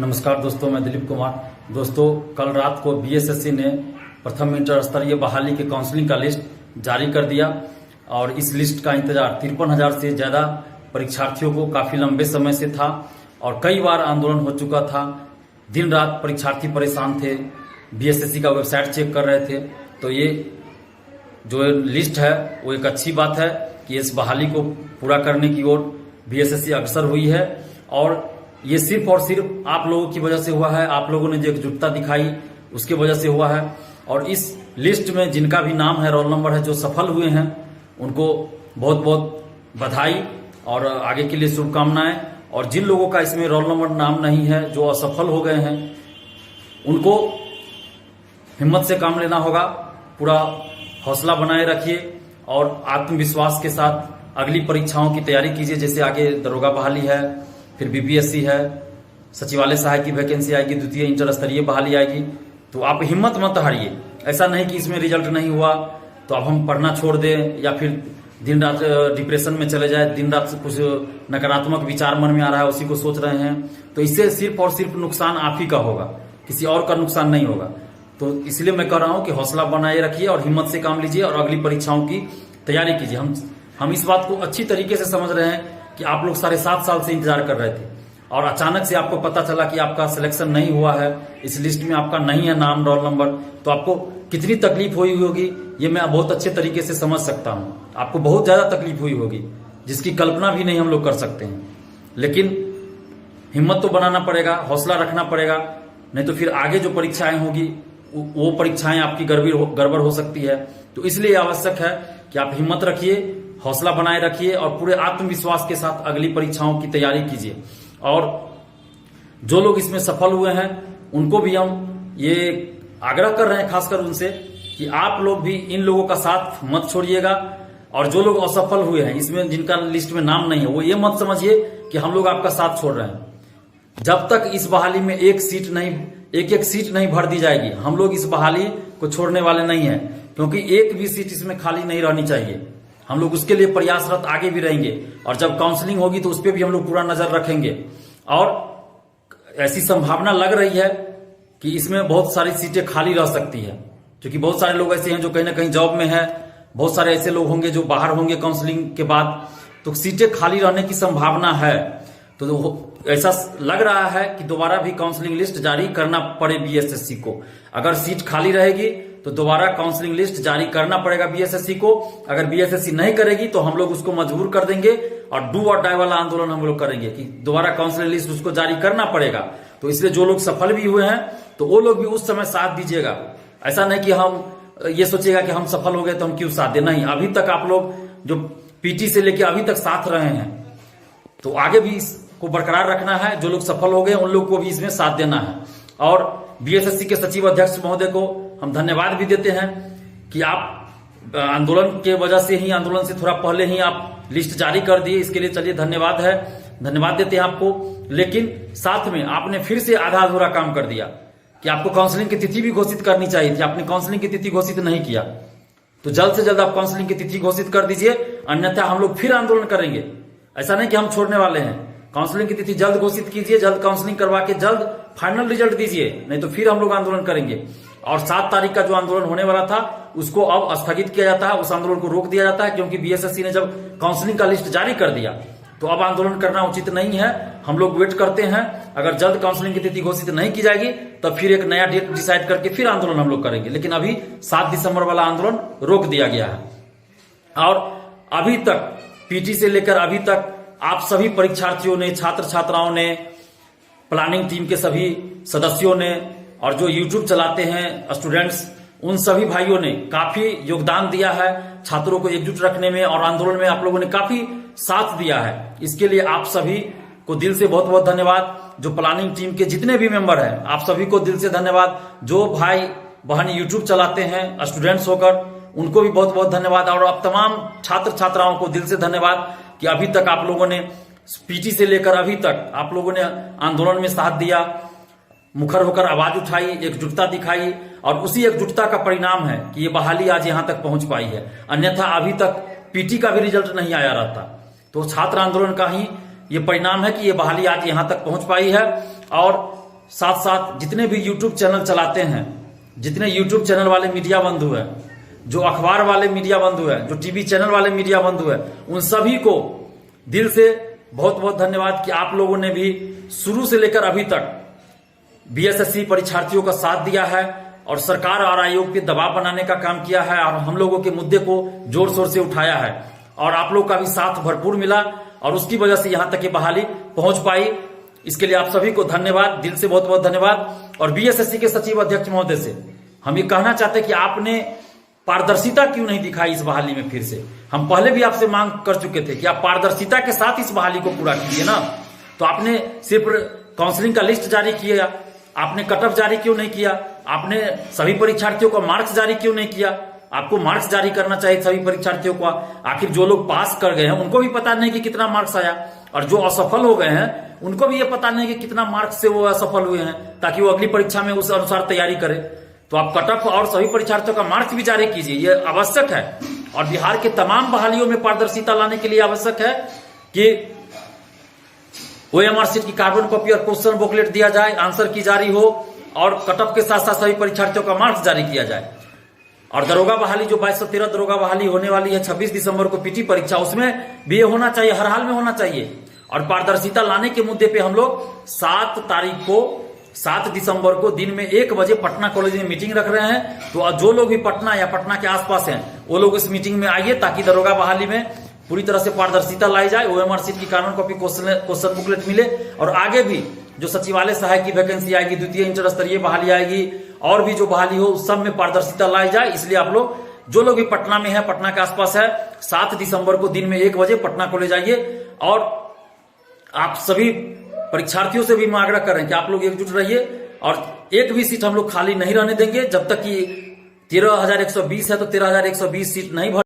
नमस्कार दोस्तों, मैं दिलीप कुमार। दोस्तों, कल रात को बीएसएससी ने प्रथम इंटर स्तरीय बहाली के काउंसलिंग का लिस्ट जारी कर दिया और इस लिस्ट का इंतजार 53,000 से ज्यादा परीक्षार्थियों को काफी लंबे समय से था और कई बार आंदोलन हो चुका था। दिन रात परीक्षार्थी परेशान थे, बीएसएससी का वेबसाइट चेक कर रहे थे। तो ये जो लिस्ट है वो एक अच्छी बात है कि इस बहाली को पूरा करने की ओर बीएसएससी अग्रसर हुई है और ये सिर्फ और सिर्फ आप लोगों की वजह से हुआ है। आप लोगों ने जो एकजुटता दिखाई उसके वजह से हुआ है और इस लिस्ट में जिनका भी नाम है, रोल नंबर है, जो सफल हुए हैं उनको बहुत बहुत बधाई और आगे के लिए शुभकामनाएं। और जिन लोगों का इसमें रोल नंबर नाम नहीं है, जो असफल हो गए हैं, उनको हिम्मत से काम लेना होगा। पूरा हौसला बनाए रखिए और आत्मविश्वास के साथ अगली परीक्षाओं की तैयारी कीजिए। जैसे आगे दरोगा बहाली है, फिर बीपीएससी है, सचिवालय सहायक की वैकेंसी आएगी, द्वितीय इंटर स्तरीय बहाली आएगी। तो आप हिम्मत मत हारिए। ऐसा नहीं कि इसमें रिजल्ट नहीं हुआ तो अब हम पढ़ना छोड़ दें या फिर दिन रात डिप्रेशन में चले जाए, दिन रात कुछ नकारात्मक विचार मन में आ रहा है उसी को सोच रहे हैं। तो इससे सिर्फ और सिर्फ नुकसान आप ही का होगा, किसी और का नुकसान नहीं होगा। तो इसलिए मैं कह रहा हूं कि हौसला बनाए रखिए और हिम्मत से काम लीजिए और अगली परीक्षाओं की तैयारी कीजिए। हम इस बात को अच्छी तरीके से समझ रहे हैं कि आप लोग 7.5 साल से इंतजार कर रहे थे और अचानक से आपको पता चला कि आपका सिलेक्शन नहीं हुआ है, इस लिस्ट में आपका नहीं है नाम, रोल नंबर। तो आपको कितनी तकलीफ हुई होगी ये मैं बहुत अच्छे तरीके से समझ सकता हूं। आपको बहुत ज्यादा तकलीफ हुई होगी जिसकी कल्पना भी नहीं हम लोग कर सकते हैं। लेकिन हिम्मत तो बनाना पड़ेगा, हौसला रखना पड़ेगा, नहीं तो फिर आगे जो परीक्षाएं होगी वो परीक्षाएं आपकी गड़बड़ हो सकती है। तो इसलिए आवश्यक है कि आप हिम्मत रखिए, हौसला बनाए रखिए और पूरे आत्मविश्वास के साथ अगली परीक्षाओं की तैयारी कीजिए। और जो लोग इसमें सफल हुए हैं उनको भी हम ये आग्रह कर रहे हैं, खासकर उनसे, कि आप लोग भी इन लोगों का साथ मत छोड़िएगा। और जो लोग असफल हुए हैं, इसमें जिनका लिस्ट में नाम नहीं है, वो ये मत समझिए कि हम लोग आपका साथ छोड़ रहे हैं। जब तक इस बहाली में एक एक सीट नहीं भर दी जाएगी, हम लोग इस बहाली को छोड़ने वाले नहीं है, क्योंकि एक भी सीट इसमें खाली नहीं रहनी चाहिए। हम लोग उसके लिए प्रयासरत आगे भी रहेंगे और जब काउंसलिंग होगी तो उस पर भी हम लोग पूरा नजर रखेंगे। और ऐसी संभावना लग रही है कि इसमें बहुत सारी सीटें खाली रह सकती है, क्योंकि बहुत सारे लोग ऐसे हैं जो कहीं ना कहीं जॉब में है, बहुत सारे ऐसे लोग होंगे जो बाहर होंगे काउंसलिंग के बाद, तो सीटें खाली रहने की संभावना है। तो ऐसा लग रहा है कि दोबारा भी काउंसलिंग लिस्ट जारी करना पड़े बीएसएससी को। अगर सीट खाली रहेगी तो दोबारा काउंसलिंग लिस्ट जारी करना पड़ेगा बीएसएससी को। अगर बीएसएससी नहीं करेगी तो हम लोग उसको मजबूर कर देंगे और डू और डाई वाला आंदोलन हम लोग करेंगे कि दोबारा काउंसलिंग लिस्ट उसको जारी करना पड़ेगा। तो इसलिए जो लोग सफल भी हुए हैं तो वो लोग भी उस समय साथ दीजिएगा। ऐसा नहीं कि हम ये सोचिएगा कि हम सफल हो गए तो हम क्यों साथ दें। नहीं, अभी तक आप लोग जो पीटी से लेके अभी तक साथ रहे हैं, तो आगे भी इसको बरकरार रखना है। जो लोग सफल हो गए उन लोग को भी इसमें साथ देना है। और बीएसएससी के सचिव अध्यक्ष महोदय को हम धन्यवाद भी देते हैं कि आप आंदोलन के वजह से ही, आंदोलन से थोड़ा पहले ही आप लिस्ट जारी कर दिए। इसके लिए चलिए धन्यवाद है, धन्यवाद देते हैं आपको। लेकिन साथ में आपने फिर से आधा अधूरा काम कर दिया कि आपको काउंसलिंग की तिथि भी घोषित करनी चाहिए थी, आपने काउंसलिंग की तिथि घोषित नहीं किया। तो जल्द से जल्द आप काउंसलिंग की तिथि घोषित कर दीजिए, अन्यथा हम लोग फिर आंदोलन करेंगे। ऐसा नहीं कि हम छोड़ने वाले हैं। काउंसलिंग की तिथि जल्द घोषित कीजिए, जल्द काउंसलिंग करवा के जल्द फाइनल रिजल्ट दीजिए, नहीं तो फिर हम लोग आंदोलन करेंगे। और 7 तारीख का जो आंदोलन होने वाला था उसको अब स्थगित किया जाता है, उस आंदोलन को रोक दिया जाता है, क्योंकि बीएसएससी ने जब काउंसलिंग का लिस्ट जारी कर दिया तो अब आंदोलन करना उचित नहीं है। हम लोग वेट करते हैं, अगर जल्द काउंसलिंग की तिथि घोषित नहीं की जाएगी तो फिर एक नया डेट डिसाइड करके फिर आंदोलन हम लोग करेंगे। लेकिन अभी 7 दिसंबर वाला आंदोलन रोक दिया गया है। और अभी तक पीटी से लेकर अभी तक आप सभी परीक्षार्थियों ने, छात्र छात्राओं ने, प्लानिंग टीम के सभी सदस्यों ने और जो यूट्यूब चलाते हैं स्टूडेंट्स, उन सभी भाइयों ने काफी योगदान दिया है छात्रों को एकजुट रखने में और आंदोलन में आप लोगों ने काफी साथ दिया है। इसके लिए आप सभी को दिल से बहुत बहुत धन्यवाद। जो प्लानिंग टीम के जितने भी मेंबर हैं आप सभी को दिल से धन्यवाद। जो भाई बहन यूट्यूब चलाते हैं स्टूडेंट्स होकर, उनको भी बहुत बहुत धन्यवाद। और अब तमाम छात्र छात्राओं को दिल से धन्यवाद कि अभी तक आप लोगों ने पीटी से लेकर अभी तक आप लोगों ने आंदोलन में साथ दिया, मुखर होकर आवाज उठाई, एकजुटता दिखाई। और उसी एकजुटता का परिणाम है कि ये बहाली आज यहां तक पहुंच पाई है। अन्यथा अभी तक पीटी का भी रिजल्ट नहीं आया रहता। तो छात्र आंदोलन का ही ये परिणाम है कि ये बहाली आज यहां तक पहुंच पाई है। और साथ साथ जितने भी यूट्यूब चैनल चलाते हैं, जितने यूट्यूब चैनल वाले मीडिया बंधु है, जो अखबार वाले मीडिया बंधु है, जो टीवी चैनल वाले मीडिया बंधु है, उन सभी को दिल से बहुत बहुत धन्यवाद कि आप लोगों ने भी शुरू से लेकर अभी तक बीएसएससी परीक्षार्थियों का साथ दिया है और सरकार और आयोग पे दबाव बनाने का काम किया है और हम लोगों के मुद्दे को जोर शोर से उठाया है और आप लोग का भी साथ भरपूर मिला और उसकी वजह से यहां तक ये बहाली पहुंच पाई। इसके लिए आप सभी को धन्यवाद, दिल से बहुत बहुत धन्यवाद। और बीएसएससी के सचिव अध्यक्ष महोदय से हम ये कहना चाहते हैं कि आपने पारदर्शिता क्यों नहीं दिखाई इस बहाली में। फिर से हम पहले भी आपसे मांग कर चुके थे कि आप पारदर्शिता के साथ इस बहाली को पूरा कीजिए ना। तो आपने सिर्फ काउंसलिंग का लिस्ट जारी किया, आपने कट ऑफ जारी क्यों नहीं किया, आपने सभी परीक्षार्थियों को मार्क्स जारी क्यों नहीं किया। आपको मार्क्स जारी करना चाहिए सभी परीक्षार्थियों को। आखिर जो लोग पास कर गए हैं उनको भी पता नहीं कि कितना मार्क्स आया और जो असफल हो गए हैं उनको भी ये पता नहीं कि कितना मार्क्स से वो असफल हुए हैं, ताकि वो अगली परीक्षा में उस अनुसार तैयारी करे। तो आप कट ऑफ और सभी परीक्षार्थियों का मार्क्स भी जारी कीजिए, ये आवश्यक है। और बिहार के तमाम बहालियों में पारदर्शिता लाने के लिए आवश्यक है कि ओएमआर शीट की कार्बन कॉपी और क्वेश्चन बुकलेट दिया जाए, आंसर की जारी हो और कट ऑफ के साथ साथ सभी परीक्षार्थियों का मार्क्स जारी किया जाए। और दरोगा बहाली जो 2213 दरोगा बहाली होने वाली है 26 दिसंबर को पीटी परीक्षा, उसमें भी ये होना चाहिए, हर हाल में होना चाहिए। और पारदर्शिता लाने के मुद्दे पे हम लोग 7 दिसंबर को दिन में 1 बजे पटना कॉलेज में मीटिंग रख रहे हैं। तो जो लोग भी पटना या पटना के आसपास हैं वो लोग इस मीटिंग में आइए, ताकि दरोगा बहाली में पूरी तरह से पारदर्शिता लाई जाए, ओएमआर शीट की कार्बन कॉपी क्वेश्चन बुकलेट मिले और आगे भी जो सचिवालय सहायक की वैकेंसी आएगी, द्वितीय इंटर स्तरीय बहाली आएगी और भी जो बहाली हो उस सब में पारदर्शिता लाई जाए। इसलिए आप लोग जो लोग भी पटना में है, पटना के आसपास है, 7 दिसंबर को दिन में 1 बजे पटना कॉलेज आइए। और आप सभी परीक्षार्थियों से भी मैं आग्रह कर रहे हैं कि आप लोग एकजुट रहिए और एक भी सीट हम लोग खाली नहीं रहने देंगे। जब तक कि 13,120 है तो 13,120 सीट नहीं भर